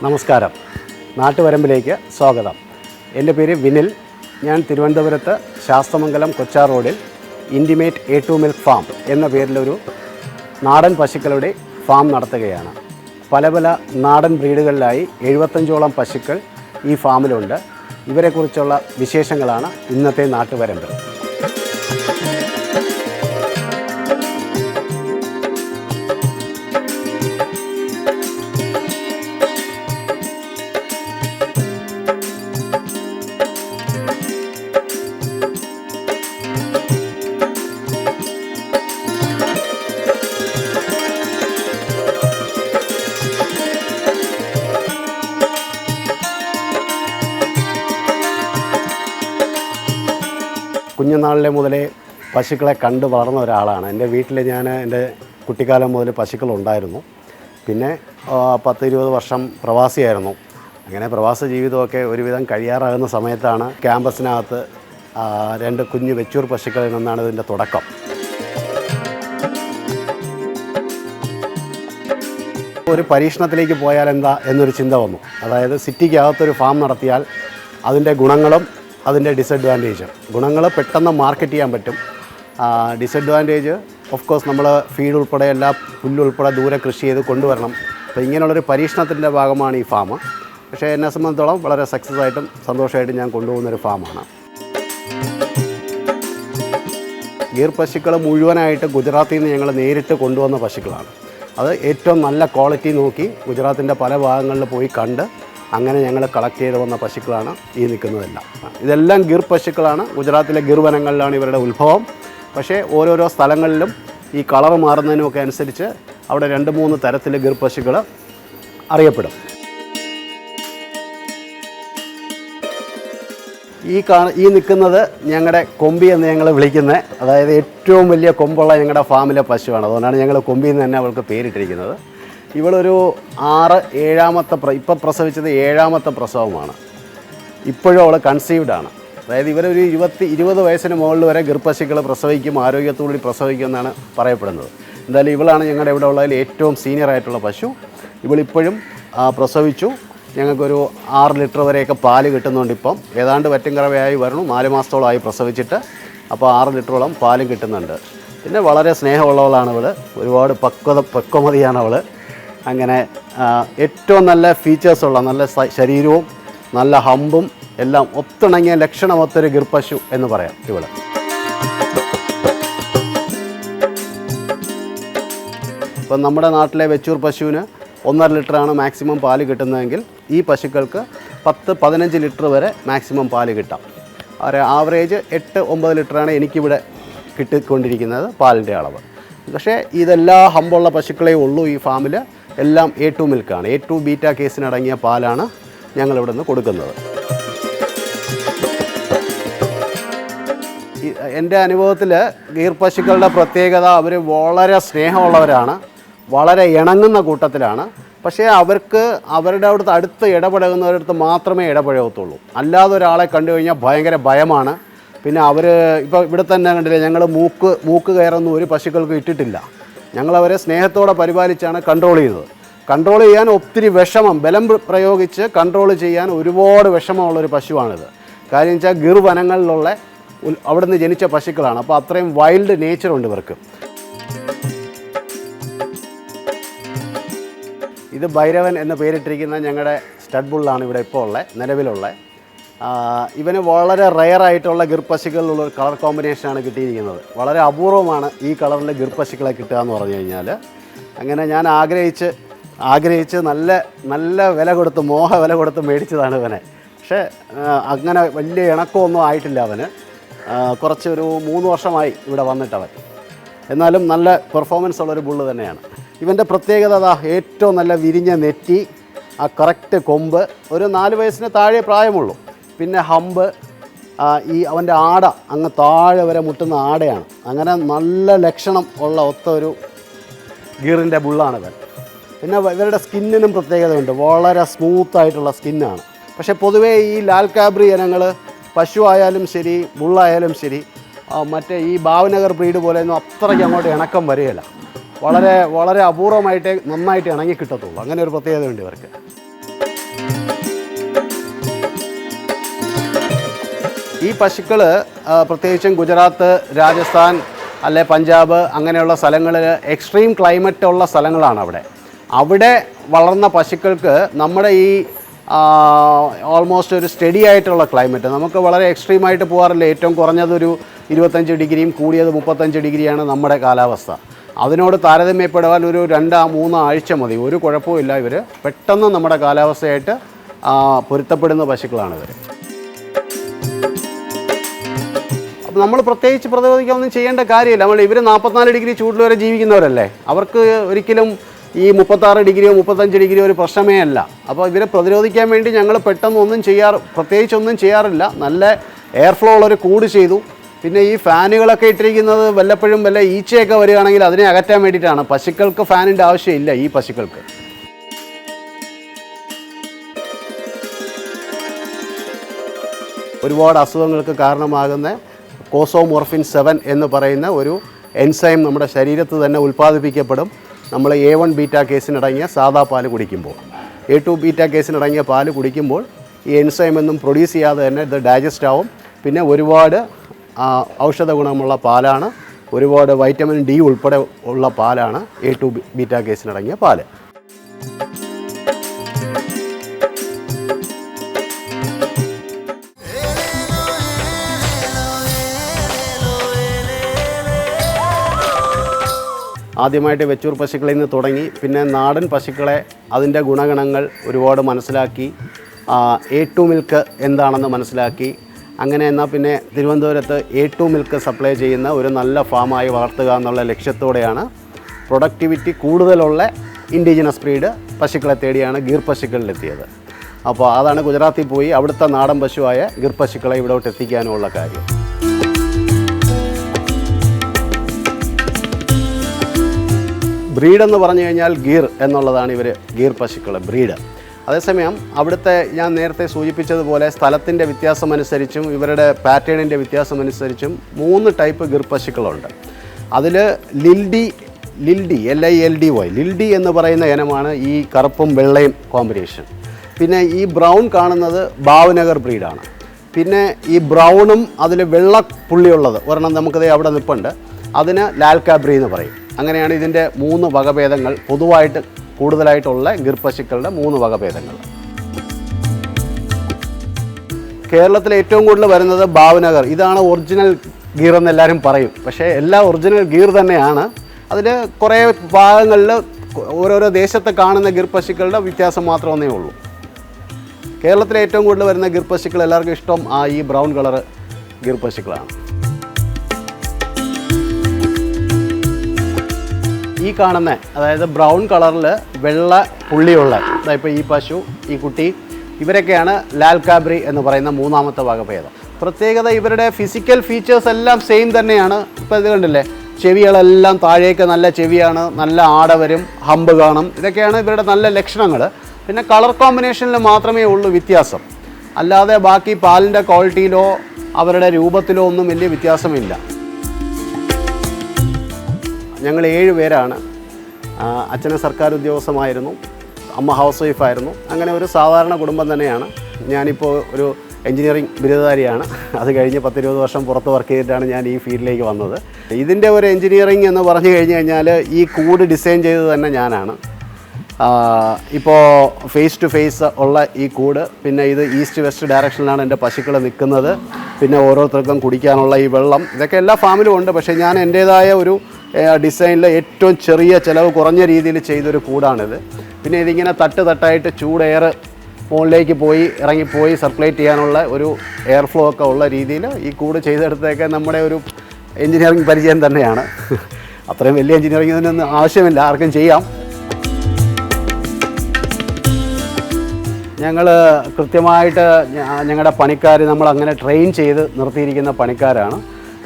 നമസ്കാരം, നാട്ടുവരമ്പിലേക്ക് സ്വാഗതം. എൻ്റെ പേര് വിനിൽ. ഞാൻ തിരുവനന്തപുരത്ത് ശാസ്തമംഗലം കൊച്ചാർ റോഡിൽ ഇൻറ്റിമേറ്റ് A2 മിൽക്ക് ഫാം എന്ന പേരിലൊരു നാടൻ പശുക്കളുടെ ഫാം നടത്തുകയാണ്. പല പല നാടൻ ബ്രീഡുകളിലായി 75ഓളം പശുക്കൾ ഈ ഫാമിലുണ്ട്. ഇവരെക്കുറിച്ചുള്ള വിശേഷങ്ങളാണ് ഇന്നത്തെ നാട്ടുവരമ്പ്. കുഞ്ഞുനാളിലെ മുതലേ പശുക്കളെ കണ്ട് വളർന്ന ഒരാളാണ്. എൻ്റെ വീട്ടിൽ എൻ്റെ കുട്ടിക്കാലം മുതൽ പശുക്കളുണ്ടായിരുന്നു. പിന്നെ 10-20 വർഷം പ്രവാസിയായിരുന്നു. അങ്ങനെ പ്രവാസ ജീവിതമൊക്കെ ഒരുവിധം കഴിയാറാകുന്ന സമയത്താണ് ക്യാമ്പസിനകത്ത് 2 കുഞ്ഞു വെച്ചൂർ പശുക്കളിൽ നിന്നാണ് ഇതിൻ്റെ തുടക്കം. ഒരു പരീക്ഷണത്തിലേക്ക് പോയാൽ എന്താ എന്നൊരു ചിന്ത വന്നു. അതായത് സിറ്റിക്കകത്തൊരു ഫാം നടത്തിയാൽ അതിൻ്റെ ഗുണങ്ങളും അതിൻ്റെ ഡിസഡ്വാൻറ്റേജ്. ഗുണങ്ങൾ പെട്ടെന്ന് മാർക്കറ്റ് ചെയ്യാൻ പറ്റും. ഡിസഡ്വാൻറ്റേജ് ഓഫ് കോഴ്സ് നമ്മൾ ഫീഡ് ഉൾപ്പെടെ എല്ലാ പുല്ലുൾപ്പെടെ ദൂരെ കൃഷി ചെയ്ത് കൊണ്ടുവരണം. അപ്പോൾ ഇങ്ങനെയുള്ളൊരു പരീക്ഷണത്തിൻ്റെ ഭാഗമാണ് ഈ ഫാം. പക്ഷേ എന്നെ സംബന്ധിച്ചോളം വളരെ സക്സസ് ആയിട്ടും സന്തോഷമായിട്ടും ഞാൻ കൊണ്ടുപോകുന്നൊരു ഫാമാണ്. ഗീർ പശുക്കൾ മുഴുവനായിട്ട് ഗുജറാത്തിൽ നിന്ന് ഞങ്ങൾ നേരിട്ട് കൊണ്ടുവന്ന പശുക്കളാണ്. അത് ഏറ്റവും നല്ല ക്വാളിറ്റി നോക്കി ഗുജറാത്തിൻ്റെ പല ഭാഗങ്ങളിൽ പോയി കണ്ട് അങ്ങനെ ഞങ്ങൾ കളക്ട് ചെയ്ത് വന്ന പശുക്കളാണ് ഈ നിൽക്കുന്നതെല്ലാം. ഇതെല്ലാം ഗിർ പശുക്കളാണ്. ഗുജറാത്തിലെ ഗിർ വനങ്ങളിലാണ് ഇവരുടെ ഉത്ഭവം. പക്ഷേ ഓരോരോ സ്ഥലങ്ങളിലും ഈ കളർ മാറുന്നതിനുമൊക്കെ അനുസരിച്ച് അവിടെ 2-3 തരത്തിൽ ഗിർ പശുക്കൾ അറിയപ്പെടും. ഈ നിൽക്കുന്നത് ഞങ്ങളുടെ കൊമ്പി എന്ന് ഞങ്ങൾ വിളിക്കുന്നത്, അതായത് ഏറ്റവും വലിയ കൊമ്പുള്ള ഞങ്ങളുടെ ഫാമിലെ പശുവാണ്. അതുകൊണ്ടാണ് ഞങ്ങൾ കൊമ്പി എന്ന് തന്നെ അവൾക്ക് പേരിട്ടിരിക്കുന്നത്. ഇവളൊരു 6-7ാമത്തെ ഇപ്പം പ്രസവിച്ചത് 7ാമത്തെ പ്രസവമാണ്. ഇപ്പോഴും അവൾ കൺസീവ്ഡാണ്. അതായത് ഇവരൊരു 20 വയസ്സിന് മുകളിൽ വരെ ഗർഭപശുക്കൾ പ്രസവിക്കും, ആരോഗ്യത്തോടുകൂടി പ്രസവിക്കും എന്നാണ് പറയപ്പെടുന്നത്. എന്തായാലും ഇവളാണ് ഞങ്ങളുടെ ഇവിടെ ഉള്ളതിൽ ഏറ്റവും സീനിയറായിട്ടുള്ള പശു. ഇവളിപ്പോഴും പ്രസവിച്ചു. ഞങ്ങൾക്കൊരു 6 ലിറ്റർ വരെയൊക്കെ പാല് കിട്ടുന്നുണ്ട്. ഇപ്പം ഏതാണ്ട് വറ്റുംകറവയായി വരണം. 4 മാസത്തോളമായി പ്രസവിച്ചിട്ട്. അപ്പോൾ 6 ലിറ്ററോളം പാലും കിട്ടുന്നുണ്ട്. പിന്നെ വളരെ സ്നേഹമുള്ളവളാണ് അവൾ. ഒരുപാട് പക്വമതിയാണ് അവൾ. അങ്ങനെ ഏറ്റവും നല്ല ഫീച്ചേഴ്സുള്ള നല്ല ശരീരവും നല്ല ഹമ്പും എല്ലാം ഒത്തിണങ്ങിയ ലക്ഷണമൊത്തൊരു ഗിർപശു എന്ന് പറയാം ഇവൾ. ഇപ്പം നമ്മുടെ നാട്ടിലെ വെച്ചൂർ പശുവിന് 1.5 ലിറ്ററാണ് മാക്സിമം പാല് കിട്ടുന്നതെങ്കിൽ ഈ പശുക്കൾക്ക് 10-15 ലിറ്റർ വരെ മാക്സിമം പാല് കിട്ടാം. ആവറേജ് 8-9 ലിറ്ററാണ് എനിക്കിവിടെ കിട്ടിക്കൊണ്ടിരിക്കുന്നത് പാലിൻ്റെ അളവ്. പക്ഷേ ഇതെല്ലാ ഹമ്പുള്ള പശുക്കളേ ഉള്ളൂ ഈ ഫാമിൽ. എല്ലാം A2 മിൽക്കാണ്. A2 ബീറ്റ കേസിനടങ്ങിയ പാലാണ് ഞങ്ങളിവിടെ നിന്ന് കൊടുക്കുന്നത്. എൻ്റെ അനുഭവത്തിൽ ഗീർ പശുക്കളുടെ പ്രത്യേകത അവർ വളരെ സ്നേഹമുള്ളവരാണ്, വളരെ ഇണങ്ങുന്ന കൂട്ടത്തിലാണ്. പക്ഷേ അവർക്ക് അവരുടെ അടുത്ത് ഇടപഴകുന്നവരടുത്ത് മാത്രമേ ഇടപഴകത്തുള്ളൂ. അല്ലാതെ ഒരാളെ കണ്ടു കഴിഞ്ഞാൽ ഭയങ്കര ഭയമാണ്. പിന്നെ അവർ ഇപ്പോൾ ഇവിടെ തന്നെ കണ്ടില്ലേ, ഞങ്ങൾ മൂക്ക് കയറൊന്നും ഒരു പശുക്കൾക്ക് ഇട്ടിട്ടില്ല. ഞങ്ങളവരെ സ്നേഹത്തോടെ പരിപാലിച്ചാണ് കൺട്രോൾ ചെയ്തത്. കൺട്രോൾ ചെയ്യാൻ ഒത്തിരി ബലം പ്രയോഗിച്ച് കൺട്രോൾ ചെയ്യാൻ ഒരുപാട് വിഷമമുള്ളൊരു പശുവാണിത്. കാര്യം വെച്ചാൽ ഗിർ വനങ്ങളിലുള്ള അവിടെ നിന്ന് ജനിച്ച പശുക്കളാണ്. അപ്പോൾ അത്രയും വൈൽഡ് നേച്ചറുണ്ട് ഇവർക്ക്. ഇത് ഭൈരവൻ എന്ന് പേരിട്ടിരിക്കുന്ന ഞങ്ങളുടെ സ്റ്റഡ് ബുള്ളാണ് ഇവിടെ ഇപ്പോൾ നിലവിലുള്ള. ഇവന് വളരെ റെയറായിട്ടുള്ള ഗിർ പശുക്കളിലുള്ള ഒരു കളർ കോമ്പിനേഷനാണ് കിട്ടിയിരിക്കുന്നത്. വളരെ അപൂർവമാണ് ഈ കളറിൽ ഗിർ പശുക്കളെ കിട്ടുക എന്ന് പറഞ്ഞു കഴിഞ്ഞാൽ. അങ്ങനെ ഞാൻ ആഗ്രഹിച്ച് നല്ല വില കൊടുത്ത് വില കൊടുത്ത് മേടിച്ചതാണ് ഇവനെ. പക്ഷേ അങ്ങനെ വലിയ ഇണക്കമൊന്നും ആയിട്ടില്ല അവന്. കുറച്ചൊരു 3 വർഷമായി ഇവിടെ വന്നിട്ടവൻ. എന്നാലും നല്ല പെർഫോമൻസ് ഉള്ളൊരു ബുള്ള് തന്നെയാണ്. ഇവൻ്റെ പ്രത്യേകത ഏറ്റവും നല്ല വിരിഞ്ഞ നെറ്റി, ആ കറക്റ്റ് കൊമ്പ്, ഒരു 4 വയസ്സിന് താഴെ പ്രായമുള്ളൂ. പിന്നെ ഹമ്പ്, അവൻ്റെ ആട അങ്ങ് താഴെ വരെ മുട്ടുന്ന ആടയാണ്. അങ്ങനെ നല്ല ലക്ഷണം ഉള്ള ഒരു ഗീറിൻ്റെ ബുള്ളാണിവൻ. പിന്നെ ഇവരുടെ സ്കിന്നിനും പ്രത്യേകതയുണ്ട്. വളരെ സ്മൂത്തായിട്ടുള്ള സ്കിന്നാണ്. പക്ഷേ പൊതുവേ ഈ ലാൽ കാബ്രി ഇനങ്ങൾ പശു ആയാലും ശരി ബുള്ളായാലും ശരി മറ്റേ ഈ ഭാവനഗർ ബ്രീഡ് പോലെയൊന്നും അത്രയ്ക്ക് അങ്ങോട്ട് ഇണക്കം വരികയില്ല. വളരെ വളരെ അപൂർവമായിട്ടേ നന്നായിട്ട് ഇണങ്ങി കിട്ടത്തുള്ളൂ. അങ്ങനെ ഒരു പ്രത്യേകതയുണ്ട് ഇവർക്ക്. ഈ പശുക്കൾ പ്രത്യേകിച്ചും ഗുജറാത്ത്, രാജസ്ഥാൻ, അല്ലെ പഞ്ചാബ് അങ്ങനെയുള്ള സ്ഥലങ്ങളിൽ എക്സ്ട്രീം ക്ലൈമറ്റ് ഉള്ള സ്ഥലങ്ങളാണ് അവിടെ വളർന്ന പശുക്കൾക്ക് നമ്മുടെ ഈ ഓൾമോസ്റ്റ് ഒരു സ്റ്റഡി ആയിട്ടുള്ള ക്ലൈമറ്റ്, നമുക്ക് വളരെ എക്സ്ട്രീമായിട്ട് പോകാറില്ല. ഏറ്റവും കുറഞ്ഞതൊരു 25 ഡിഗ്രിയും കൂടിയത് 35 ഡിഗ്രിയാണ് നമ്മുടെ കാലാവസ്ഥ. അതിനോട് താരതമ്യപ്പെടുവാൻ ഒരു 2-3 ആഴ്ച മതി, ഒരു കുഴപ്പമില്ല. ഇവർ പെട്ടെന്ന് നമ്മുടെ കാലാവസ്ഥയായിട്ട് പൊരുത്തപ്പെടുന്ന പശുക്കളാണിവർ. അപ്പോൾ നമ്മൾ പ്രത്യേകിച്ച് പ്രതിരോധിക്കാനൊന്നും ചെയ്യേണ്ട കാര്യമില്ല. ഇവർ 44 ഡിഗ്രി ചൂടിൽ വരെ ജീവിക്കുന്നവരല്ലേ, അവർക്ക് ഒരിക്കലും ഈ 36 ഡിഗ്രിയോ 35 ഡിഗ്രിയോ ഒരു പ്രശ്നമേ അല്ല. അപ്പോൾ ഇവരെ പ്രതിരോധിക്കാൻ വേണ്ടി ഞങ്ങൾ പെട്ടെന്നൊന്നും പ്രത്യേകിച്ചൊന്നും ചെയ്യാറില്ല. നല്ല എയർ ഫ്ലോ ഉള്ളൊരു കൂട് ചെയ്തു. പിന്നെ ഈ ഫാനുകളൊക്കെ ഇട്ടിരിക്കുന്നത് വല്ലപ്പോഴും വല്ല ഈച്ചയൊക്കെ വരികയാണെങ്കിൽ അതിനെ അകറ്റാൻ വേണ്ടിയിട്ടാണ്. പശുക്കൾക്ക് ഫാനിൻ്റെ ആവശ്യമില്ല. ഈ പശുക്കൾക്ക് ഒരുപാട് അസുഖങ്ങൾക്ക് കാരണമാകുന്ന കോസോമോർഫിൻ 7 എന്ന് പറയുന്ന ഒരു എൻസൈം നമ്മുടെ ശരീരത്തിൽ തന്നെ ഉൽപ്പാദിപ്പിക്കപ്പെടും നമ്മൾ A1 ബീറ്റാ കേസിനടങ്ങിയ സാധാ പാല് കുടിക്കുമ്പോൾ. A2 ബീറ്റാ കേസിനടങ്ങിയ പാല് കുടിക്കുമ്പോൾ ഈ എൻസൈം ഒന്നും പ്രൊഡ്യൂസ് ചെയ്യാതെ തന്നെ ഇത് ഡൈജസ്റ്റ് ആവും. പിന്നെ ഒരുപാട് ഔഷധ ഗുണമുള്ള പാലാണ്, ഒരുപാട് വൈറ്റമിൻ D ഉൾപ്പെടെ ഉള്ള പാലാണ് A2 ബീറ്റാ കേസിനടങ്ങിയ പാല്. ആദ്യമായിട്ട് വെച്ചൂർ പശുക്കളിൽ നിന്ന് തുടങ്ങി പിന്നെ നാടൻ പശുക്കളെ അതിൻ്റെ ഗുണഗണങ്ങൾ ഒരുപാട് മനസ്സിലാക്കി, A2 മിൽക്ക് എന്താണെന്ന് മനസ്സിലാക്കി. അങ്ങനെ എന്നാൽ പിന്നെ തിരുവനന്തപുരത്ത് A2 മിൽക്ക് സപ്ലൈ ചെയ്യുന്ന ഒരു നല്ല ഫാമായി വളർത്തുക എന്നുള്ള ലക്ഷ്യത്തോടെയാണ് പ്രൊഡക്ടിവിറ്റി കൂടുതലുള്ള ഇൻഡിജിനസ് ബ്രീഡ് പശുക്കളെ തേടിയാണ് ഗീർ പശുക്കളിലെത്തിയത്. അപ്പോൾ അതാണ് ഗുജറാത്തിൽ പോയി അവിടുത്തെ നാടൻ പശുവായ ഗീർ പശുക്കളെ ഇവിടോട്ട് എത്തിക്കാനുമുള്ള കാര്യം. ബ്രീഡെന്ന് പറഞ്ഞു കഴിഞ്ഞാൽ ഗീർ എന്നുള്ളതാണ് ഗീർ പശുക്കൾ ബ്രീഡ്. അതേസമയം അവിടുത്തെ ഞാൻ നേരത്തെ സൂചിപ്പിച്ചതുപോലെ സ്ഥലത്തിൻ്റെ വ്യത്യാസമനുസരിച്ചും ഇവരുടെ പാറ്റേണിൻ്റെ വ്യത്യാസമനുസരിച്ചും 3 ടൈപ്പ് ഗീർ പശുക്കളുണ്ട്. അതിൽ ലിൽഡി ലിൽഡി എന്ന് പറയുന്ന ഇനമാണ് ഈ കറുപ്പും വെള്ളയും കോമ്പിനേഷൻ. പിന്നെ ഈ ബ്രൗൺ കാണുന്നത് ഭാവ്നഗർ ബ്രീഡാണ്. പിന്നെ ഈ ബ്രൗണും അതിൽ വെള്ള പുള്ളിയുള്ളത് ഒരെണ്ണം നമുക്കത് അവിടെ നിൽപ്പുണ്ട്, അതിന് ലാൽ കാബ്രി എന്ന് പറയും. അങ്ങനെയാണ് ഇതിൻ്റെ 3 വകഭേദങ്ങൾ പൊതുവായിട്ട് കൂടുതലായിട്ടുള്ള ഗീർ പശുക്കളുടെ 3 വകഭേദങ്ങൾ. കേരളത്തിൽ ഏറ്റവും കൂടുതൽ വരുന്നത് ഭാവ്നഗർ. ഇതാണ് ഒറിജിനൽ ഗീർ എന്ന് എല്ലാവരും പറയും, പക്ഷേ എല്ലാ ഒറിജിനൽ ഗീർ തന്നെയാണ്. അതിൽ കുറേ ഭാഗങ്ങളിൽ ഓരോരോ ദേശത്ത് കാണുന്ന ഗീർ പശുക്കളുടെ വ്യത്യാസം മാത്രമേ ഉള്ളൂ. കേരളത്തിലെ ഏറ്റവും കൂടുതൽ വരുന്ന ഗീർ പശുക്കൾ എല്ലാവർക്കും ഇഷ്ടം ഈ ബ്രൗൺ കളർ ഗീർ പശുക്കളാണ്. ഈ കാണുന്ന അതായത് ബ്രൗൺ കളറിൽ വെള്ള പുള്ളിയുള്ള ഇപ്പോൾ ഈ പശു, ഈ കുട്ടി, ഇവരൊക്കെയാണ് ലാൽ കാബ്രി എന്ന് പറയുന്ന 3ാമത്തെ വകഭേദം. പ്രത്യേകത ഇവരുടെ ഫിസിക്കൽ ഫീച്ചേഴ്സ് എല്ലാം സെയിം തന്നെയാണ്. ഇപ്പോൾ ഇത് കണ്ടില്ലേ, ചെവികളെല്ലാം താഴേക്ക് നല്ല ചെവിയാണ്, നല്ല ആടവരും, ഹമ്പ് കാണും. ഇതൊക്കെയാണ് ഇവരുടെ നല്ല ലക്ഷണങ്ങൾ. പിന്നെ കളർ കോമ്പിനേഷനിൽ മാത്രമേ ഉള്ളൂ വ്യത്യാസം, അല്ലാതെ ബാക്കി പാലിൻ്റെ ക്വാളിറ്റിയിലോ അവരുടെ രൂപത്തിലോ ഒന്നും വലിയ വ്യത്യാസമില്ല. ഞങ്ങൾ 7 പേരാണ്. അച്ഛന് സർക്കാർ ഉദ്യോഗസ്ഥമായിരുന്നു, അമ്മ ഹൗസ് വൈഫായിരുന്നു. അങ്ങനെ ഒരു സാധാരണ കുടുംബം തന്നെയാണ്. ഞാനിപ്പോൾ ഒരു എൻജിനീയറിംഗ് ബിരുദധാരിയാണ്. അത് കഴിഞ്ഞ് 10-20 വർഷം പുറത്ത് വർക്ക് ചെയ്തിട്ടാണ് ഞാൻ ഈ ഫീൽഡിലേക്ക് വന്നത്. ഇതിൻ്റെ ഒരു എൻജിനീയറിംഗ് എന്ന് പറഞ്ഞു കഴിഞ്ഞാൽ ഈ കൂട് ഡിസൈൻ ചെയ്തത് തന്നെ ഞാനാണ്. ഇപ്പോൾ ഫേസ് ടു ഫേസ് ഉള്ള ഈ കൂട്, പിന്നെ ഇത് ഈസ്റ്റ് വെസ്റ്റ് ഡയറക്ഷനിലാണ് എൻ്റെ പശുക്കൾ നിൽക്കുന്നത്. പിന്നെ ഓരോരുത്തർക്കും കുടിക്കാനുള്ള ഈ വെള്ളം, ഇതൊക്കെ എല്ലാ ഫാമിലും ഉണ്ട്. പക്ഷേ ഞാൻ എൻ്റേതായ ഒരു ഡിസൈനിൽ ഏറ്റവും ചെറിയ ചിലവ് കുറഞ്ഞ രീതിയിൽ ചെയ്തൊരു കൂടാണിത്. പിന്നെ ഇതിങ്ങനെ തട്ടായിട്ട് ചൂട് എയർ മുകളിലേക്ക് ഇറങ്ങിപ്പോയി സർക്കുലേറ്റ് ചെയ്യാനുള്ള ഒരു എയർ ഫ്ലോ ഒക്കെ ഉള്ള രീതിയിൽ ഈ കൂട് ചെയ്തെടുത്തൊക്കെ നമ്മുടെ ഒരു എൻജിനീയറിംഗ് പരിചയം തന്നെയാണ്. അത്രയും വലിയ എൻജിനീയറിംഗിനൊന്നും ആവശ്യമില്ല, ആർക്കും ചെയ്യാം. ഞങ്ങൾ കൃത്യമായിട്ട് ഞങ്ങളുടെ പണിക്കാർ നമ്മളങ്ങനെ ട്രെയിൻ ചെയ്ത് നിർത്തിയിരിക്കുന്ന പണിക്കാരാണ്.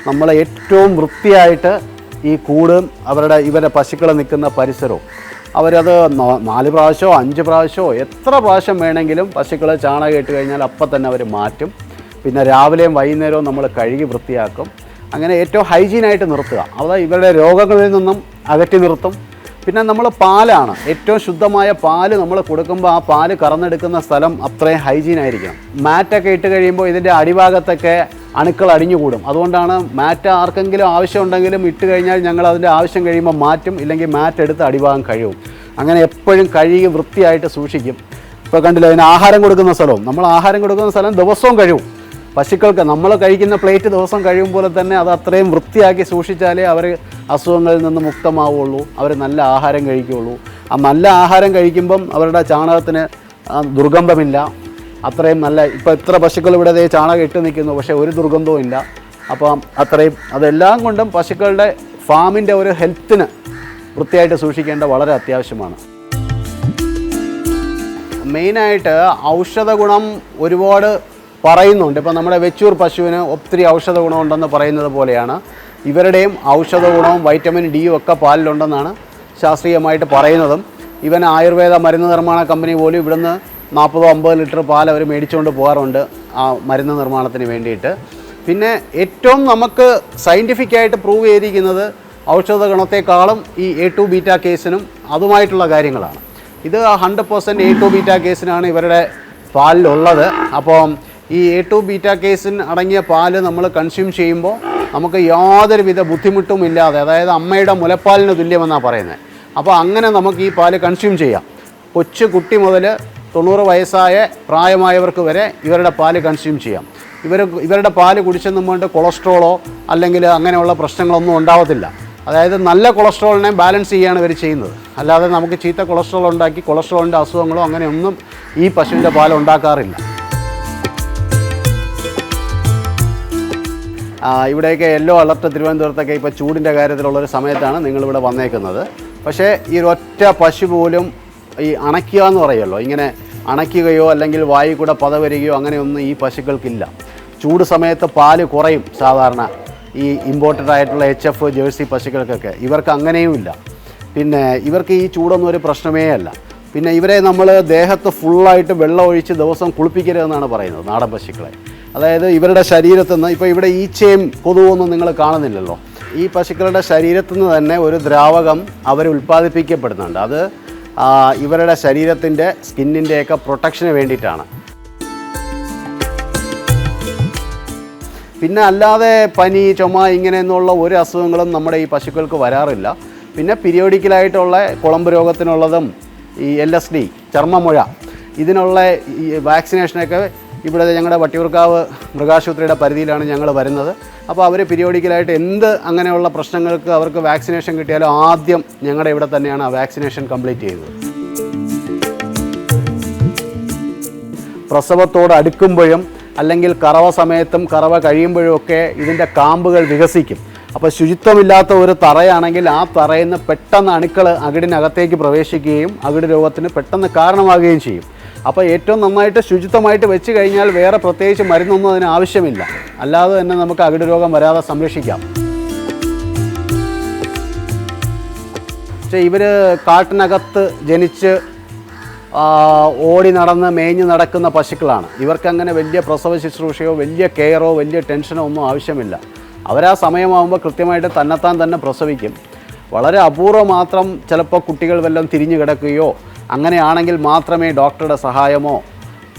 നമ്മൾ ഏറ്റവും വൃത്തിയായിട്ട് ഈ കൂടും ഇവരുടെ പശുക്കൾ നിൽക്കുന്ന പരിസരവും അവരത് 4 പ്രാവശ്യമോ 5 പ്രാവശ്യമോ എത്ര പ്രാവശ്യം വേണമെങ്കിലും പശുക്കൾ ചാണകം ഇട്ട് കഴിഞ്ഞാൽ അപ്പം തന്നെ അവർ മാറ്റും. പിന്നെ രാവിലെയും വൈകുന്നേരവും നമ്മൾ കഴുകി വൃത്തിയാക്കും. അങ്ങനെ ഏറ്റവും ഹൈജീനായിട്ട് നിർത്തുക, അത് ഇവരുടെ രോഗങ്ങളിൽ നിന്നും അകറ്റി നിർത്തും. പിന്നെ നമ്മൾ പാലാണ്, ഏറ്റവും ശുദ്ധമായ പാല് നമ്മൾ കൊടുക്കുമ്പോൾ ആ പാല് കറന്നെടുക്കുന്ന സ്ഥലം അത്രയും ഹൈജീനായിരിക്കണം. മാറ്റൊക്കെ ഇട്ട് കഴിയുമ്പോൾ ഇതിൻ്റെ അടിഭാഗത്തൊക്കെ അണുക്കൾ അടിഞ്ഞുകൂടും. അതുകൊണ്ടാണ് മാറ്റ് ആർക്കെങ്കിലും ആവശ്യമുണ്ടെങ്കിലും ഇട്ട് കഴിഞ്ഞാൽ ഞങ്ങൾ അതിൻ്റെ ആവശ്യം കഴിയുമ്പോൾ മാറ്റും, ഇല്ലെങ്കിൽ മാറ്റ് എടുത്ത് അടിഭാഗം കഴിയും. അങ്ങനെ എപ്പോഴും കഴുകി വൃത്തിയായിട്ട് സൂക്ഷിക്കും. ഇപ്പോൾ കണ്ടില്ല, അതിന് ആഹാരം കൊടുക്കുന്ന സ്ഥലവും, നമ്മൾ ആഹാരം കൊടുക്കുന്ന സ്ഥലം ദിവസവും കഴിവും. പശുക്കൾക്ക് നമ്മൾ കഴിക്കുന്ന പ്ലേറ്റ് ദിവസം കഴിയും പോലെ തന്നെ അത് അത്രയും വൃത്തിയാക്കി സൂക്ഷിച്ചാലേ അവർ അസുഖങ്ങളിൽ നിന്ന് മുക്തമാവുള്ളൂ, അവർ നല്ല ആഹാരം കഴിക്കുകയുള്ളൂ. ആ നല്ല ആഹാരം കഴിക്കുമ്പം അവരുടെ ചാണകത്തിന് ദുർഗന്ധമില്ല, അത്രയും നല്ല. ഇപ്പോൾ ഇത്ര പശുക്കൾ ഇവിടെ ചാണകം ഇട്ട് നിൽക്കുന്നു, പക്ഷേ ഒരു ദുർഗന്ധവും ഇല്ല. അപ്പം അത്രയും അതെല്ലാം കൊണ്ടും പശുക്കളുടെ ഫാമിൻ്റെ ഒരു ഹെൽത്തിന് വൃത്തിയായിട്ട് സൂക്ഷിക്കേണ്ട വളരെ അത്യാവശ്യമാണ്. മെയിനായിട്ട് ഔഷധ ഗുണം ഒരുപാട് പറയുന്നുണ്ട്. ഇപ്പോൾ നമ്മുടെ വെച്ചൂർ പശുവിന് ഒത്തിരി ഔഷധ ഗുണമുണ്ടെന്ന് പറയുന്നത് പോലെയാണ് ഇവരുടെയും ഔഷധ ഗുണവും വൈറ്റമിൻ ഡിയും ഒക്കെ പാലിലുണ്ടെന്നാണ് ശാസ്ത്രീയമായിട്ട് പറയുന്നതും. ഇവൻ ആയുർവേദ മരുന്ന് നിർമ്മാണ കമ്പനി പോലും ഇവിടുന്ന് 40-50 ലിറ്റർ പാൽ അവർ മേടിച്ചുകൊണ്ട് പോകാറുണ്ട് ആ മരുന്ന് നിർമ്മാണത്തിന് വേണ്ടിയിട്ട്. പിന്നെ ഏറ്റവും നമുക്ക് സയൻറ്റിഫിക്കായിട്ട് പ്രൂവ് ചെയ്തിരിക്കുന്നത് ഔഷധ ഗുണത്തെക്കാളും ഈ A2 ബീറ്റ കേസിനും അതുമായിട്ടുള്ള കാര്യങ്ങളാണ്. ഇത് 100% A2 ബീറ്റ കേസിനാണ് ഇവരുടെ പാലിലുള്ളത്. അപ്പം ഈ A2 ബീറ്റ കേസിന് അടങ്ങിയ പാല് നമ്മൾ കൺസ്യൂം ചെയ്യുമ്പോൾ നമുക്ക് യാതൊരുവിധ ബുദ്ധിമുട്ടും ഇല്ലാതെ, അതായത് അമ്മയുടെ മുലപ്പാലിന് തുല്യമെന്നാണ് പറയുന്നത്. അപ്പോൾ അങ്ങനെ നമുക്ക് ഈ പാല് കൺസ്യൂം ചെയ്യാം. കൊച്ചു കുട്ടി മുതൽ 90 വയസ്സായ പ്രായമായവർക്ക് വരെ ഇവരുടെ പാല് കൺസ്യൂം ചെയ്യാം. ഇവരുടെ പാല് കുടിച്ചെന്നും കൊണ്ട് കൊളസ്ട്രോളോ അല്ലെങ്കിൽ അങ്ങനെയുള്ള പ്രശ്നങ്ങളൊന്നും ഉണ്ടാവത്തില്ല. അതായത് നല്ല കൊളസ്ട്രോളിനെ ബാലൻസ് ചെയ്യുകയാണ് ഇവർ ചെയ്യുന്നത്. അല്ലാതെ നമുക്ക് ചീത്ത കൊളസ്ട്രോൾ ഉണ്ടാക്കി കൊളസ്ട്രോളിൻ്റെ അസുഖങ്ങളോ അങ്ങനെയൊന്നും ഈ പശുവിൻ്റെ പാൽ ഉണ്ടാക്കാറില്ല. ഇവിടെയൊക്കെ യെല്ലോ അലർട്ട് തിരുവനന്തപുരത്തൊക്കെ ഇപ്പോൾ ചൂടിൻ്റെ കാര്യത്തിലുള്ളൊരു സമയത്താണ് നിങ്ങളിവിടെ വന്നേക്കുന്നത്. പക്ഷേ ഈ ഒറ്റ പശു പോലും ഈ അണയ്ക്കുക എന്ന് പറയുമല്ലോ, ഇങ്ങനെ അണയ്ക്കുകയോ അല്ലെങ്കിൽ വായിൽ കൂടെ പത വരികയോ അങ്ങനെയൊന്നും ഈ പശുക്കൾക്കില്ല. ചൂട് സമയത്ത് പാല് കുറയും സാധാരണ ഈ ഇമ്പോർട്ടഡ് ആയിട്ടുള്ള HF ജേഴ്സി പശുക്കൾക്കൊക്കെ. ഇവർക്ക് അങ്ങനെയും ഇല്ല. പിന്നെ ഇവർക്ക് ഈ ചൂടൊന്നും ഒരു പ്രശ്നമേ അല്ല. പിന്നെ ഇവരെ നമ്മൾ ദേഹത്ത് ഫുള്ളായിട്ട് വെള്ളം ഒഴിച്ച് ദിവസം കുളിപ്പിക്കരുതെന്നാണ് പറയുന്നത് നാടൻ പശുക്കളെ. അതായത് ഇവരുടെ ശരീരത്തു നിന്ന്, ഇപ്പോൾ ഇവിടെ ഈച്ചയും കൊതുവൊന്നും നിങ്ങൾ കാണുന്നില്ലല്ലോ, ഈ പശുക്കളുടെ ശരീരത്തു നിന്ന് തന്നെ ഒരു ദ്രാവകം അവർ ഉൽപ്പാദിപ്പിക്കപ്പെടുന്നുണ്ട്. അത് ഇവരുടെ ശരീരത്തിൻ്റെ സ്കിന്നിൻ്റെയൊക്കെ പ്രൊട്ടക്ഷന് വേണ്ടിയിട്ടാണ്. പിന്നെ അല്ലാതെ പനി, ചുമ ഇങ്ങനെയൊന്നുള്ള ഒരു അസുഖങ്ങളും നമ്മുടെ ഈ പശുക്കൾക്ക് വരാറില്ല. പിന്നെ പീരിയോഡിക്കലായിട്ടുള്ള കുളമ്പ് രോഗത്തിനുള്ളതും ഈ LSD ചർമ്മമുഴ ഇതിനുള്ള ഈ വാക്സിനേഷനൊക്കെ ഇവിടെ ഞങ്ങളുടെ വട്ടിയൂർക്കാവ് മൃഗാശുപത്രിയുടെ പരിധിയിലാണ് ഞങ്ങൾ വരുന്നത്. അപ്പോൾ അവർ പീരിയോഡിക്കലായിട്ട് എന്ത് അങ്ങനെയുള്ള പ്രശ്നങ്ങൾക്ക് അവർക്ക് വാക്സിനേഷൻ കിട്ടിയാലും ആദ്യം ഞങ്ങളുടെ ഇവിടെ തന്നെയാണ് ആ വാക്സിനേഷൻ കംപ്ലീറ്റ് ചെയ്യുന്നത്. പ്രസവത്തോട് അടുക്കുമ്പോഴും അല്ലെങ്കിൽ കറവ സമയത്തും കറവ കഴിയുമ്പോഴും ഒക്കെ ഇതിൻ്റെ കാമ്പുകൾ വികസിക്കും. അപ്പോൾ ശുചിത്വമില്ലാത്ത ഒരു തറയാണെങ്കിൽ ആ തറയിൽ നിന്ന് പെട്ടെന്ന് അണുക്കൾ അകിടിനകത്തേക്ക് പ്രവേശിക്കുകയും അകിട് രോഗത്തിന് പെട്ടെന്ന് കാരണമാകുകയും ചെയ്യും. അപ്പോൾ ഏറ്റവും നന്നായിട്ട് ശുചിത്വമായിട്ട് വെച്ച് കഴിഞ്ഞാൽ വേറെ പ്രത്യേകിച്ച് മരുന്നൊന്നും അതിന് ആവശ്യമില്ല. അല്ലാതെ തന്നെ നമുക്ക് അകിട് രോഗം വരാതെ സംരക്ഷിക്കാം. പക്ഷേ ഇവർ കാട്ടിനകത്ത് ജനിച്ച് ഓടി നടന്ന് മേഞ്ഞ് നടക്കുന്ന പശുക്കളാണ്. ഇവർക്കങ്ങനെ വലിയ പ്രസവ ശുശ്രൂഷയോ വലിയ കെയറോ വലിയ ടെൻഷനോ ഒന്നും ആവശ്യമില്ല. അവരാ സമയമാകുമ്പോൾ കൃത്യമായിട്ട് തന്നെത്താൻ തന്നെ പ്രസവിക്കും. വളരെ അപൂർവം മാത്രം ചിലപ്പോൾ കുട്ടികൾ വല്ലതും തിരിഞ്ഞു കിടക്കുകയോ അങ്ങനെയാണെങ്കിൽ മാത്രമേ ഡോക്ടറുടെ സഹായമോ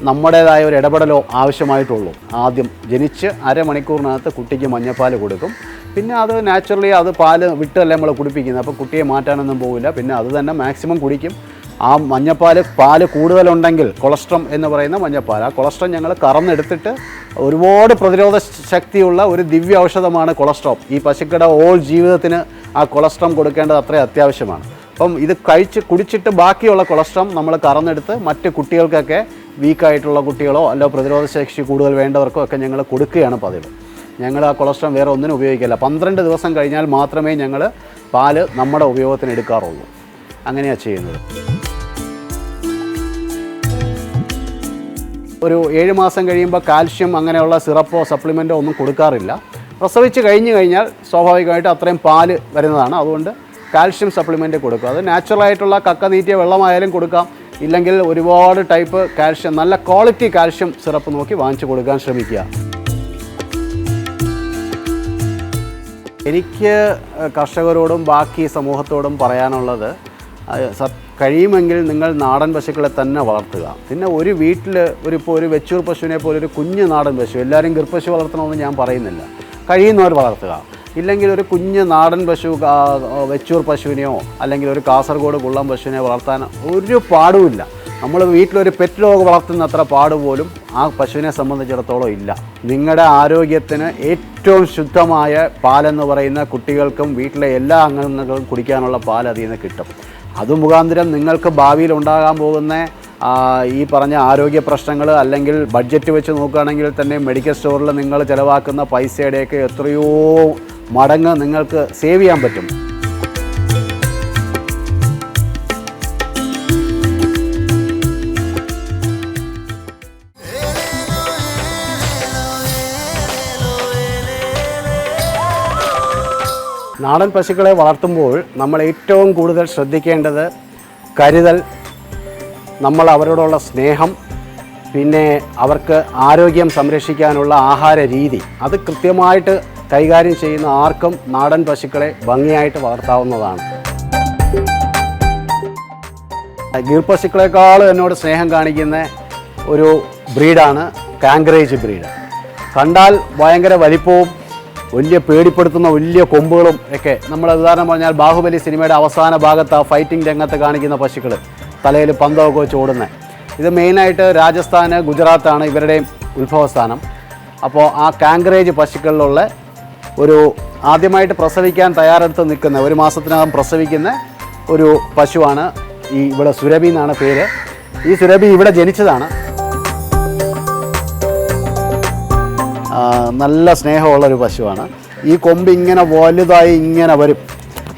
നമ്മുടേതായ ഒരു ഇടപെടലോ ആവശ്യമായിട്ടുള്ളൂ. ആദ്യം ജനിച്ച് അരമണിക്കൂറിനകത്ത് കുട്ടിക്ക് മഞ്ഞപ്പാൽ കൊടുക്കും. പിന്നെ അത് നാച്ചുറലി അത് പാല് വിട്ടല്ലേ നമ്മൾ കുടിപ്പിക്കുന്നത്. അപ്പോൾ കുട്ടിയെ മാറ്റാനൊന്നും പോകില്ല. പിന്നെ അത് തന്നെ മാക്സിമം കുടിക്കും. ആ പാല് കൂടുതലുണ്ടെങ്കിൽ കൊളസ്ട്രം എന്ന് പറയുന്ന മഞ്ഞപ്പാൽ, ആ കൊളസ്ട്രം ഞങ്ങൾ കറന്നെടുത്തിട്ട് ഒരുപാട് പ്രതിരോധ ശക്തിയുള്ള ഒരു ദിവ്യ ഔഷധമാണ് കൊളസ്ട്രോം. ഈ പശുക്കളുടെ ജീവിതത്തിന് ആ കൊളസ്ട്രം കൊടുക്കേണ്ടത് അത്രയും അത്യാവശ്യമാണ്. അപ്പം ഇത് കുടിച്ചിട്ട് ബാക്കിയുള്ള കൊളസ്ട്രം നമ്മൾ കറന്നെടുത്ത് മറ്റ് കുട്ടികൾക്കൊക്കെ വീക്കായിട്ടുള്ള കുട്ടികളോ അല്ലോ പ്രതിരോധ ശേഷി കൂടുതൽ വേണ്ടവർക്കോ ഒക്കെ ഞങ്ങൾ കൊടുക്കുകയാണ് പതിവ്. ഞങ്ങൾ ആ കൊളസ്ട്രം വേറെ ഒന്നിനും ഉപയോഗിക്കില്ല. 12 ദിവസം കഴിഞ്ഞാൽ മാത്രമേ ഞങ്ങൾ പാല് നമ്മുടെ ഉപയോഗത്തിന് എടുക്കാറുള്ളൂ. അങ്ങനെയാണ് ചെയ്യുന്നത്. ഒരു 7 മാസം കഴിയുമ്പോൾ കാൽഷ്യം അങ്ങനെയുള്ള സിറപ്പോ സപ്ലിമെൻറ്റോ ഒന്നും കൊടുക്കാറില്ല. പ്രസവിച്ച് കഴിഞ്ഞാൽ സ്വാഭാവികമായിട്ട് അത്രയും പാല് വരുന്നതാണ്. അതുകൊണ്ട് കാൽഷ്യം സപ്ലിമെൻറ്റ് കൊടുക്കുക. അത് നാച്ചുറലായിട്ടുള്ള കക്ക നീറ്റിയ വെള്ളമായാലും കൊടുക്കാം. ഇല്ലെങ്കിൽ ഒരുപാട് ടൈപ്പ് കാൽഷ്യം, നല്ല ക്വാളിറ്റി കാൽഷ്യം സിറപ്പ് നോക്കി വാങ്ങിച്ചു കൊടുക്കാൻ ശ്രമിക്കുക. എനിക്ക് കർഷകരോടും ബാക്കി സമൂഹത്തോടും പറയാനുള്ളത്, കഴിയുമെങ്കിൽ നിങ്ങൾ നാടൻ പശുക്കളെ തന്നെ വളർത്തുക. പിന്നെ ഒരു വീട്ടിൽ ഇപ്പോൾ ഒരു വെച്ചൂർ പശുവിനെ പോലെ ഒരു കുഞ്ഞ് നാടൻ പശു, എല്ലാവരും ഗിർപശു വളർത്തണമെന്ന് ഞാൻ പറയുന്നില്ല, കഴിയുന്നവർ വളർത്തുക. ഇല്ലെങ്കിൽ ഒരു കുഞ്ഞ് നാടൻ പശു, വെച്ചൂർ പശുവിനെയോ അല്ലെങ്കിൽ ഒരു കാസർഗോഡ് കുള്ളം പശുവിനെ വളർത്താൻ ഒരു പാടുമില്ല. നമ്മൾ വീട്ടിലൊരു പെറ്റ് ഡോഗ് വളർത്തുന്ന അത്ര പാട് പോലും ആ പശുവിനെ സംബന്ധിച്ചിടത്തോളം ഇല്ല. നിങ്ങളുടെ ആരോഗ്യത്തിന് ഏറ്റവും ശുദ്ധമായ പാലെന്ന് പറയുന്ന കുട്ടികൾക്കും വീട്ടിലെ എല്ലാ അംഗങ്ങൾക്കും കുടിക്കാനുള്ള പാൽ അതിൽ നിന്ന് കിട്ടും. അത് മുഖാന്തരം നിങ്ങൾക്ക് ഭാവിയിൽ ഉണ്ടാകാൻ പോകുന്ന ഈ പറഞ്ഞ ആരോഗ്യ പ്രശ്നങ്ങൾ അല്ലെങ്കിൽ ബഡ്ജറ്റ് വെച്ച് നോക്കുകയാണെങ്കിൽ തന്നെ മെഡിക്കൽ സ്റ്റോറിൽ നിങ്ങൾ ചിലവാക്കുന്ന പൈസയുടെയൊക്കെ എത്രയോ മടങ്ങ് നിങ്ങൾക്ക് സേവ് ചെയ്യാൻ പറ്റും. നാടൻ പശുക്കളെ വളർത്തുമ്പോൾ നമ്മൾ ഏറ്റവും കൂടുതൽ ശ്രദ്ധിക്കേണ്ടത് കരുതൽ, നമ്മൾ അവരോടുള്ള സ്നേഹം, പിന്നെ അവർക്ക് ആരോഗ്യം സംരക്ഷിക്കാനുള്ള ആഹാര രീതി, അത് കൃത്യമായിട്ട് കൈകാര്യം ചെയ്യുന്ന ആർക്കും നാടൻ പശുക്കളെ ഭംഗിയായിട്ട് വളർത്താവുന്നതാണ്. ഗിർ പശുക്കളെക്കാളും എന്നോട് സ്നേഹം കാണിക്കുന്ന ഒരു ബ്രീഡാണ് കാങ്കറേജ് ബ്രീഡ്. കണ്ടാൽ ഭയങ്കര വലിപ്പവും വലിയ പേടിപ്പെടുത്തുന്ന വലിയ കൊമ്പുകളും ഒക്കെ. നമ്മൾ ഉദാഹരണം പറഞ്ഞാൽ ബാഹുബലി സിനിമയുടെ അവസാന ഭാഗത്ത് ആ ഫൈറ്റിംഗ് രംഗത്ത് കാണിക്കുന്ന പശുക്കൾ, തലയിൽ പന്തമൊക്കെ വെച്ച് ഓടുന്നത്, ഇത് മെയിനായിട്ട് രാജസ്ഥാൻ, ഗുജറാത്താണ് ഇവരുടെയും ഉത്ഭവസ്ഥാനം. അപ്പോൾ ആ കാങ്കറേജ് പശുക്കളിലുള്ള ഒരു ആദ്യമായിട്ട് പ്രസവിക്കാൻ തയ്യാറെടുത്ത് നിൽക്കുന്ന, ഒരു മാസത്തിനകം പ്രസവിക്കുന്ന ഒരു പശുവാണ് ഇവിടെ സുരഭി എന്നാണ് പേര്. ഈ സുരഭി ഇവിടെ ജനിച്ചതാണ്. നല്ല സ്നേഹമുള്ളൊരു പശുവാണ്. ഈ കൊമ്പ് ഇങ്ങനെ വലുതായി ഇങ്ങനെ വരും.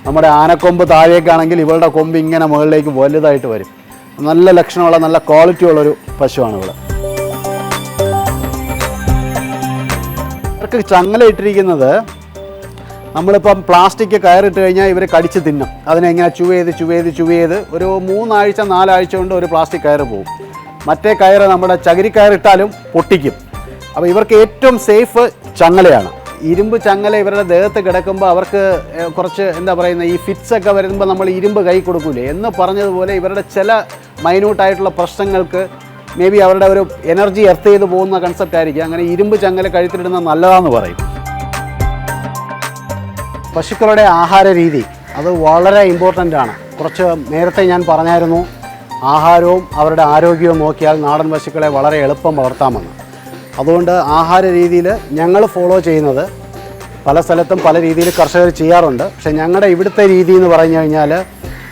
നമ്മുടെ ആനക്കൊമ്പ് താഴേക്കാണെങ്കിൽ ഇവളുടെ കൊമ്പ് ഇങ്ങനെ മുകളിലേക്ക് വലുതായിട്ട് വരും. നല്ല ലക്ഷണമുള്ള നല്ല ക്വാളിറ്റി ഉള്ളൊരു പശുവാണ് ഇവിടെ. ഇവർക്ക് ചങ്ങല ഇട്ടിരിക്കുന്നത് നമ്മളിപ്പം പ്ലാസ്റ്റിക് കയറിട്ട് കഴിഞ്ഞാൽ ഇവർ കടിച്ച് തിന്നും. അതിനെങ്ങനെ ചുവ ചെയ്ത് ഒരു 3 ആഴ്ച 4 ആഴ്ച കൊണ്ട് ഒരു പ്ലാസ്റ്റിക് കയറ് പോകും. മറ്റേ കയറ് നമ്മുടെ ചകിരി കയറിട്ടാലും പൊട്ടിക്കും. അപ്പോൾ ഇവർക്ക് ഏറ്റവും സേഫ് ചങ്ങലയാണ്. ഇരുമ്പ് ചങ്ങല ഇവരുടെ ദേഹത്ത് കിടക്കുമ്പോൾ അവർക്ക് കുറച്ച് എന്താ പറയുന്നത്, ഈ ഫിറ്റ്സൊക്കെ വരുമ്പോൾ നമ്മൾ ഇരുമ്പ് കൈ കൊടുക്കൂലേ എന്ന് പറഞ്ഞതുപോലെ ഇവരുടെ ചില മൈന്യൂട്ടായിട്ടുള്ള പ്രശ്നങ്ങൾക്ക് മേ ബി അവരുടെ ഒരു എനർജി എർത്ത് ചെയ്ത് പോകുന്ന കൺസെപ്റ്റ് ആയിരിക്കും. അങ്ങനെ ഇരുമ്പ് ചങ്ങല കഴുത്തിലിടുന്നത് നല്ലതാണെന്ന് പറയും. പശുക്കളുടെ ആഹാര രീതി അത് വളരെ ഇമ്പോർട്ടൻ്റ് ആണ്. കുറച്ച് നേരത്തെ ഞാൻ പറഞ്ഞായിരുന്നു, ആഹാരവും അവരുടെ ആരോഗ്യവും നോക്കിയാൽ നാടൻ പശുക്കളെ വളരെ എളുപ്പം വളർത്താമെന്ന്. അതുകൊണ്ട് ആഹാര രീതിയിൽ ഞങ്ങൾ ഫോളോ ചെയ്യുന്നത്, പല സ്ഥലത്തും പല രീതിയിൽ കർഷകർ ചെയ്യാറുണ്ട്. പക്ഷേ ഞങ്ങളുടെ ഇവിടുത്തെ രീതി എന്ന് പറഞ്ഞു കഴിഞ്ഞാൽ,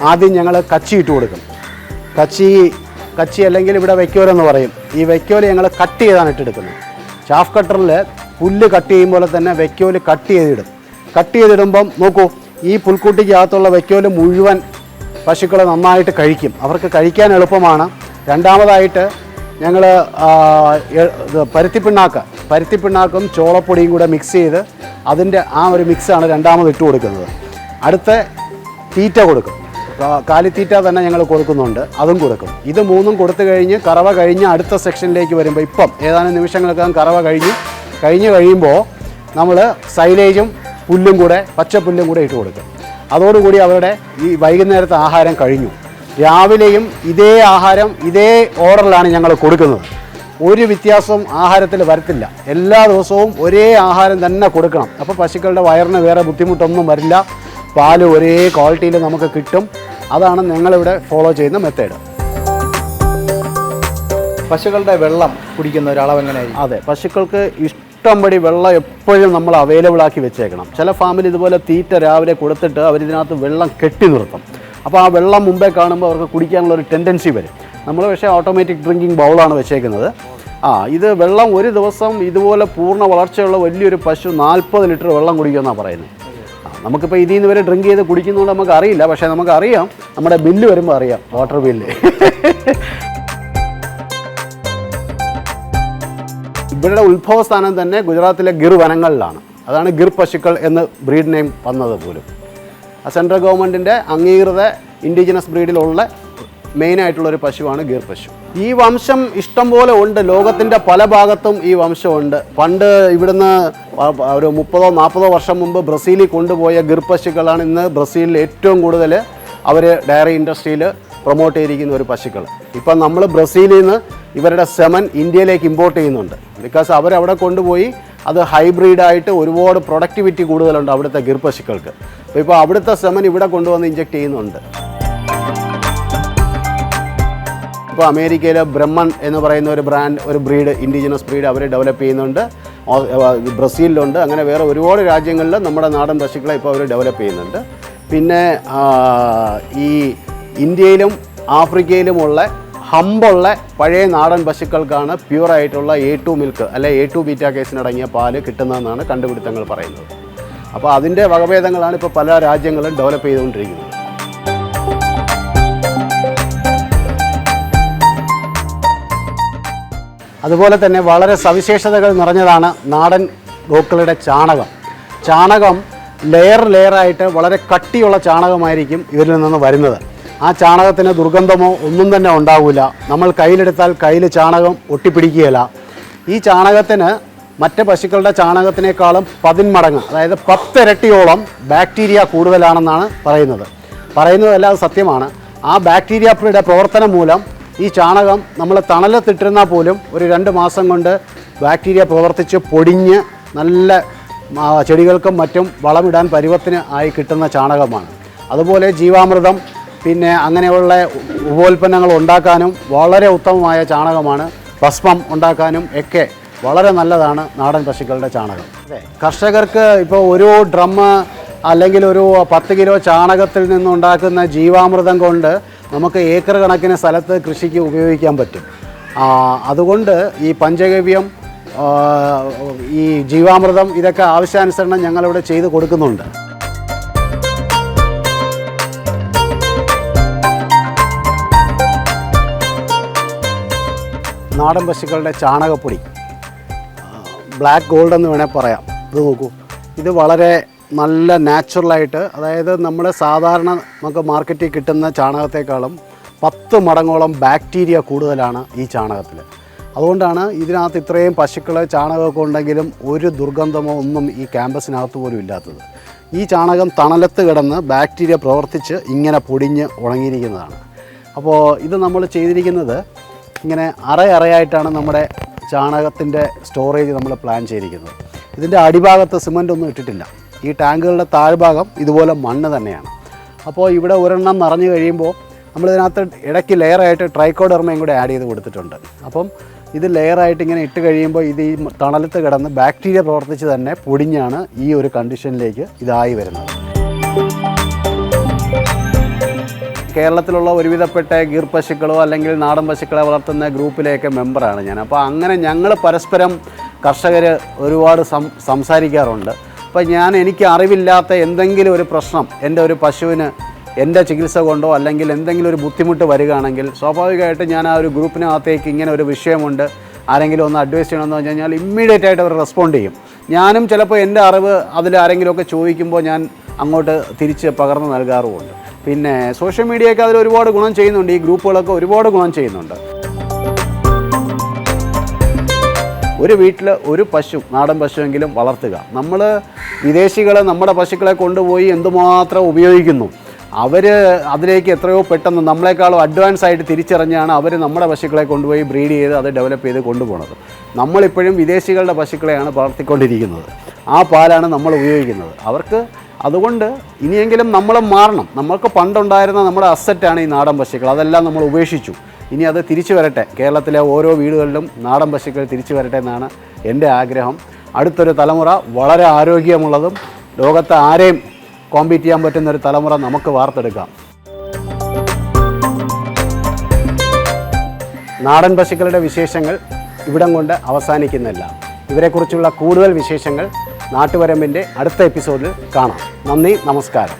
ആദ്യം ഞങ്ങൾ കച്ചി ഇട്ട് കൊടുക്കും. കച്ചി അല്ലെങ്കിൽ ഇവിടെ വൈക്കോലെന്ന് പറയും. ഈ വൈക്കോല് ഞങ്ങൾ കട്ട് ചെയ്താണ് ഇട്ടെടുക്കുന്നത്. ഷാഫ് കട്ടറിൽ പുല്ല് കട്ട് ചെയ്യും പോലെ തന്നെ വൈക്കോല് കട്ട് ചെയ്തിടുമ്പം നോക്കൂ, ഈ പുൽക്കൂട്ടിക്കകത്തുള്ള വൈക്കോല് മുഴുവൻ പശുക്കൾ നന്നായിട്ട് കഴിക്കും. അവർക്ക് കഴിക്കാൻ എളുപ്പമാണ്. രണ്ടാമതായിട്ട് ഞങ്ങൾ പരുത്തിപ്പിണ്ണാക്കും ചോളപ്പൊടിയും കൂടെ മിക്സ് ചെയ്ത് അതിൻ്റെ ആ ഒരു മിക്സാണ് രണ്ടാമത് ഇട്ട് കൊടുക്കുന്നത്. അടുത്ത തീറ്റ കൊടുക്കും. കാലിത്തീറ്റ തന്നെ ഞങ്ങൾ കൊടുക്കുന്നുണ്ട്, അതും കൊടുക്കും. ഇത് മൂന്നും കൊടുത്തു കഴിഞ്ഞ് കറവ കഴിഞ്ഞ് അടുത്ത സെക്ഷനിലേക്ക് വരുമ്പോൾ, ഇപ്പം ഏതാനും നിമിഷങ്ങൾക്കകം കറവ കഴിയുമ്പോൾ നമ്മൾ സൈലേജും പുല്ലും കൂടെ, പച്ചപ്പുല്ലും കൂടെ ഇട്ട് കൊടുക്കും. അതോടുകൂടി അവരുടെ ഈ വൈകുന്നേരത്തെ ആഹാരം കഴിഞ്ഞു. രാവിലെയും ഇതേ ആഹാരം ഇതേ ഓർഡറിലാണ് ഞങ്ങൾ കൊടുക്കുന്നത്. ഒരു വ്യത്യാസവും ആഹാരത്തിൽ വരത്തില്ല. എല്ലാ ദിവസവും ഒരേ ആഹാരം തന്നെ കൊടുക്കണം. അപ്പോൾ പശുക്കളുടെ വയറിന് വേറെ ബുദ്ധിമുട്ടൊന്നും വരില്ല. പാല് ഒരേ ക്വാളിറ്റിയിൽ നമുക്ക് കിട്ടും. അതാണ് ഞങ്ങളിവിടെ ഫോളോ ചെയ്യുന്ന മെത്തേഡ്. പശുക്കളുടെ വെള്ളം കുടിക്കുന്ന ഒരളവ് എങ്ങനെയായിരിക്കും? അതെ, പശുക്കൾക്ക് ഇഷ്ടംപടി വെള്ളം എപ്പോഴും നമ്മൾ അവൈലബിൾ ആക്കി വെച്ചേക്കണം. ചില ഫാമിൽ ഇതുപോലെ തീറ്റ രാവിലെ കൊടുത്തിട്ട് അവരിതിനകത്ത് വെള്ളം കെട്ടി നിർത്തും. അപ്പോൾ ആ വെള്ളം മുമ്പേ കാണുമ്പോൾ അവർക്ക് കുടിക്കാനുള്ളൊരു ടെൻഡൻസി വരും. നമ്മൾ പക്ഷേ ഓട്ടോമാറ്റിക് ഡ്രിങ്കിങ് ബൗളാണ് വെച്ചേക്കുന്നത്. ഇത് വെള്ളം ഒരു ദിവസം ഇതുപോലെ പൂർണ്ണ വളർച്ചയുള്ള വലിയൊരു പശു 40 ലിറ്റർ വെള്ളം കുടിക്കുമെന്നാണ് പറയുന്നത്. നമുക്കിപ്പോൾ ഇതിൽ നിന്ന് വരെ ഡ്രിങ്ക് ചെയ്ത് കുടിക്കുന്നതുകൊണ്ട് നമുക്ക് അറിയില്ല. പക്ഷേ നമുക്കറിയാം, നമ്മുടെ ബില്ല് വരുമ്പോൾ അറിയാം, വാട്ടർ ബില്ല്. ഇവരുടെ ഉത്ഭവസ്ഥാനം തന്നെ ഗുജറാത്തിലെ ഗിർ വനങ്ങളിലാണ്. അതാണ് ഗിർ പശുക്കൾ എന്ന് ബ്രീഡ് നെയിം വന്നത് പോലും. സെൻട്രൽ ഗവൺമെൻറ്റിൻ്റെ അംഗീകൃത ഇൻഡിജിനസ് ബ്രീഡിലുള്ള മെയിനായിട്ടുള്ളൊരു പശുവാണ് ഗിർ പശു. ഈ വംശം ഇഷ്ടം പോലെ ഉണ്ട്. ലോകത്തിൻ്റെ പല ഭാഗത്തും ഈ വംശമുണ്ട്. പണ്ട് ഇവിടുന്ന് ഒരു 30-40 വർഷം മുമ്പ് ബ്രസീലിൽ കൊണ്ടുപോയ ഗിർ പശുക്കളാണ് ഇന്ന് ബ്രസീലിൽ ഏറ്റവും കൂടുതൽ അവർ ഡയറി ഇൻഡസ്ട്രിയിൽ പ്രൊമോട്ട് ചെയ്തിരിക്കുന്ന ഒരു പശുക്കൾ. ഇപ്പം നമ്മൾ ബ്രസീലിൽ നിന്ന് ഇവരുടെ സെമൻ ഇന്ത്യയിലേക്ക് ഇമ്പോർട്ട് ചെയ്യുന്നുണ്ട്. ബിക്കോസ് അവരവിടെ കൊണ്ടുപോയി അത് ഹൈബ്രിഡായിട്ട് ഒരുപാട് പ്രൊഡക്ടിവിറ്റി കൂടുതലുണ്ട് അവിടുത്തെ ഗിർ പശുക്കൾക്ക്. അപ്പോൾ ഇപ്പോൾ അവിടുത്തെ സെമൻ ഇവിടെ കൊണ്ടുവന്ന് ഇഞ്ചെക്ട് ചെയ്യുന്നുണ്ട്. ഇപ്പോൾ അമേരിക്കയിൽ ബ്രഹ്മൺ എന്ന് പറയുന്ന ഒരു ബ്രീഡ്, ഇൻഡിജിനസ് ബ്രീഡ് അവർ ഡെവലപ്പ് ചെയ്യുന്നുണ്ട്. ബ്രസീലിലുണ്ട്. അങ്ങനെ വേറെ ഒരുപാട് രാജ്യങ്ങളിൽ നമ്മുടെ നാടൻ പശുക്കളെ ഇപ്പോൾ അവർ ഡെവലപ്പ് ചെയ്യുന്നുണ്ട്. പിന്നെ ഈ ഇന്ത്യയിലും ആഫ്രിക്കയിലുമുള്ള ഹമ്പുള്ള പഴയ നാടൻ പശുക്കൾക്കാണ് പ്യുവറായിട്ടുള്ള A2 മിൽക്ക് അല്ലെ A2 ബീറ്റാ കേസിനടങ്ങിയ പാല് കിട്ടുന്നതെന്നാണ് കണ്ടുപിടുത്തങ്ങൾ പറയുന്നത്. അപ്പോൾ അതിൻ്റെ വകഭേദങ്ങളാണ് ഇപ്പോൾ പല രാജ്യങ്ങളും ഡെവലപ്പ് ചെയ്തുകൊണ്ടിരിക്കുന്നത്. അതുപോലെ തന്നെ വളരെ സവിശേഷതകൾ നിറഞ്ഞതാണ് നാടൻ ഗോക്കളുടെ ചാണകം ലെയറായിട്ട് വളരെ കട്ടിയുള്ള ചാണകമായിരിക്കും ഇവരിൽ നിന്ന് വരുന്നത്. ആ ചാണകത്തിന് ദുർഗന്ധമോ ഒന്നും തന്നെ ഉണ്ടാവില്ല. നമ്മൾ കയ്യിലെടുത്താൽ കയ്യിൽ ചാണകം ഒട്ടിപ്പിടിക്കുകയില്ല. ഈ ചാണകത്തിന് മറ്റ് പശുക്കളുടെ ചാണകത്തിനേക്കാളും 10 മടങ്ങ്, അതായത് 10 ഇരട്ടിയോളം ബാക്ടീരിയ കൂടുതലാണെന്നാണ് പറയുന്നതല്ല, അത് സത്യമാണ്. ആ ബാക്ടീരിയയുടെ പ്രവർത്തനം മൂലം ഈ ചാണകം നമ്മൾ തണലത്തിട്ടിരുന്നാൽ പോലും ഒരു 2 മാസം കൊണ്ട് ബാക്ടീരിയ പ്രവർത്തിച്ച് പൊടിഞ്ഞ് നല്ല ചെടികൾക്കും മറ്റും വളമിടാൻ പരുവത്തിന് ആയി കിട്ടുന്ന ചാണകമാണ്. അതുപോലെ ജീവാമൃതം പിന്നെ അങ്ങനെയുള്ള ഉപോൽപ്പന്നങ്ങൾ ഉണ്ടാക്കാനും വളരെ ഉത്തമമായ ചാണകമാണ്. ഭസ്മം ഉണ്ടാക്കാനും ഒക്കെ വളരെ നല്ലതാണ് നാടൻ പശുക്കളുടെ ചാണകം. കർഷകർക്ക് ഇപ്പോൾ ഒരു ഡ്രം അല്ലെങ്കിൽ ഒരു 10 കിലോ ചാണകത്തിൽ നിന്നുണ്ടാക്കുന്ന ജീവാമൃതം കൊണ്ട് നമുക്ക് ഏക്കർ കണക്കിന് സ്ഥലത്ത് കൃഷിക്ക് ഉപയോഗിക്കാൻ പറ്റും. അതുകൊണ്ട് ഈ പഞ്ചഗവ്യം, ഈ ജീവാമൃതം ഇതൊക്കെ ആവശ്യാനുസരണം ഞങ്ങളിവിടെ ചെയ്ത് കൊടുക്കുന്നുണ്ട്. നാടൻ പശുക്കളുടെ ചാണകപ്പൊടി, ബ്ലാക്ക് ഗോൾഡ് എന്ന് വേണേൽ പറയാം. ഇത് നോക്കൂ, ഇത് വളരെ നല്ല നാച്ചുറലായിട്ട്, അതായത് നമ്മൾ സാധാരണ നമുക്ക് മാർക്കറ്റിൽ കിട്ടുന്ന ചാണകത്തെക്കാളും 10 മടങ്ങോളം ബാക്ടീരിയ കൂടുതലാണ് ഈ ചാണകത്തിൽ. അതുകൊണ്ടാണ് ഇതിനകത്ത് ഇത്രയും പശുക്കൾ ചാണകമൊക്കെ ഉണ്ടെങ്കിലും ഒരു ദുർഗന്ധമോ ഒന്നും ഈ ക്യാമ്പസിനകത്ത് പോലും ഇല്ലാത്തത്. ഈ ചാണകം തണലത്ത് കിടന്ന് ബാക്ടീരിയ പ്രവർത്തിച്ച് ഇങ്ങനെ പൊടിഞ്ഞ് ഉണങ്ങിയിരിക്കുന്നതാണ്. അപ്പോൾ ഇത് നമ്മൾ ചെയ്തിരിക്കുന്നത് ഇങ്ങനെ അറയായിട്ടാണ് നമ്മുടെ ചാണകത്തിൻ്റെ സ്റ്റോറേജ് നമ്മൾ പ്ലാൻ ചെയ്തിരിക്കുന്നത്. ഇതിൻ്റെ അടിഭാഗത്ത് സിമൻ്റ് ഒന്നും ഇട്ടിട്ടില്ല. ഈ ടാങ്കുകളുടെ താഴ്ഭാഗം ഇതുപോലെ മണ്ണ് തന്നെയാണ്. അപ്പോൾ ഇവിടെ ഒരെണ്ണം നിറഞ്ഞു കഴിയുമ്പോൾ നമ്മളിതിനകത്ത് ഇടയ്ക്ക് ലെയറായിട്ട് ട്രൈക്കോഡെർമയും കൂടെ ആഡ് ചെയ്ത് കൊടുത്തിട്ടുണ്ട്. അപ്പം ഇത് ലെയറായിട്ട് ഇങ്ങനെ ഇട്ട് കഴിയുമ്പോൾ ഇത് ഈ തണലത്ത് കിടന്ന് ബാക്ടീരിയ പ്രവർത്തിച്ച് തന്നെ പൊടിഞ്ഞാണ് ഈ ഒരു കണ്ടീഷനിലേക്ക് ഇതായി വരുന്നത്. കേരളത്തിലുള്ള ഒരുവിധപ്പെട്ട ഗിർ പശുക്കളോ അല്ലെങ്കിൽ നാടൻ പശുക്കളെ വളർത്തുന്ന ഗ്രൂപ്പിലേക്ക് മെമ്പറാണ് ഞാൻ. അപ്പോൾ അങ്ങനെ ഞങ്ങൾ പരസ്പരം കർഷകർ ഒരുപാട് സംസാരിക്കാറുണ്ട്. അപ്പോൾ എനിക്ക് അറിവില്ലാത്ത എന്തെങ്കിലും ഒരു പ്രശ്നം എൻ്റെ ഒരു പശുവിന് എൻ്റെ ചികിത്സ കൊണ്ടോ അല്ലെങ്കിൽ എന്തെങ്കിലും ഒരു ബുദ്ധിമുട്ട് വരികയാണെങ്കിൽ സ്വാഭാവികമായിട്ട് ഞാൻ ആ ഒരു ഗ്രൂപ്പിനകത്തേക്ക് ഇങ്ങനെ ഒരു വിഷയമുണ്ട്, ആരെങ്കിലും ഒന്ന് അഡ്വൈസ് ചെയ്യണമെന്ന് പറഞ്ഞു കഴിഞ്ഞാൽ ഇമ്മീഡിയറ്റ് ആയിട്ട് അവർ റെസ്പോണ്ട് ചെയ്യും. ഞാനും ചിലപ്പോൾ എൻ്റെ അറിവ് അതിൽ ആരെങ്കിലുമൊക്കെ ചോദിക്കുമ്പോൾ ഞാൻ അങ്ങോട്ട് തിരിച്ച് പകർന്ന് നൽകാറുമുണ്ട്. പിന്നെ സോഷ്യൽ മീഡിയയൊക്കെ അതിൽ ഒരുപാട് ഗുണം ചെയ്യുന്നുണ്ട്. ഈ ഗ്രൂപ്പുകളൊക്കെ ഒരുപാട് ഗുണം ചെയ്യുന്നുണ്ട്. ഒരു വീട്ടിൽ ഒരു പശു, നാടൻ പശുവെങ്കിലും വളർത്തുക. നമ്മൾ വിദേശികൾ നമ്മുടെ പശുക്കളെ കൊണ്ടുപോയി എന്തുമാത്രം ഉപയോഗിക്കുന്നു. അവർ അതിലേക്ക് എത്രയോ പെട്ടെന്ന് നമ്മളെക്കാളും അഡ്വാൻസ് ആയിട്ട് തിരിച്ചറിഞ്ഞാണ് അവർ നമ്മുടെ പശുക്കളെ കൊണ്ടുപോയി ബ്രീഡ് ചെയ്ത് അത് ഡെവലപ്പ് ചെയ്ത് കൊണ്ടുപോകുന്നത്. നമ്മളിപ്പോഴും വിദേശികളുടെ പശുക്കളെയാണ് വളർത്തിക്കൊണ്ടിരിക്കുന്നത്. ആ പാലാണ് നമ്മൾ ഉപയോഗിക്കുന്നത്. അവർക്ക് അതുകൊണ്ട് ഇനിയെങ്കിലും നമ്മൾ മാറണം. നമ്മൾക്ക് പണ്ടുണ്ടായിരുന്ന നമ്മുടെ അസറ്റാണ് ഈ നാടൻ പശുക്കൾ. അതെല്ലാം നമ്മൾ ഉപേക്ഷിച്ചു. ഇനി അത് തിരിച്ചു വരട്ടെ. കേരളത്തിലെ ഓരോ വീടുകളിലും നാടൻ പശുക്കൾ തിരിച്ചു വരട്ടെ എന്നാണ് എൻ്റെ ആഗ്രഹം. അടുത്തൊരു തലമുറ വളരെ ആരോഗ്യമുള്ളതും ലോകത്തെ ആരെയും കോമ്പീറ്റ് ചെയ്യാൻ പറ്റുന്നൊരു തലമുറ നമുക്ക് വാർത്തെടുക്കാം. നാടൻ പശുക്കളുടെ വിശേഷങ്ങൾ ഇവിടം കൊണ്ട് അവസാനിക്കുന്നില്ല. ഇവരെക്കുറിച്ചുള്ള കൂടുതൽ വിശേഷങ്ങൾ നാട്ടുവരമ്പിൻ്റെ അടുത്ത എപ്പിസോഡിൽ കാണാം. നന്ദി, നമസ്കാരം.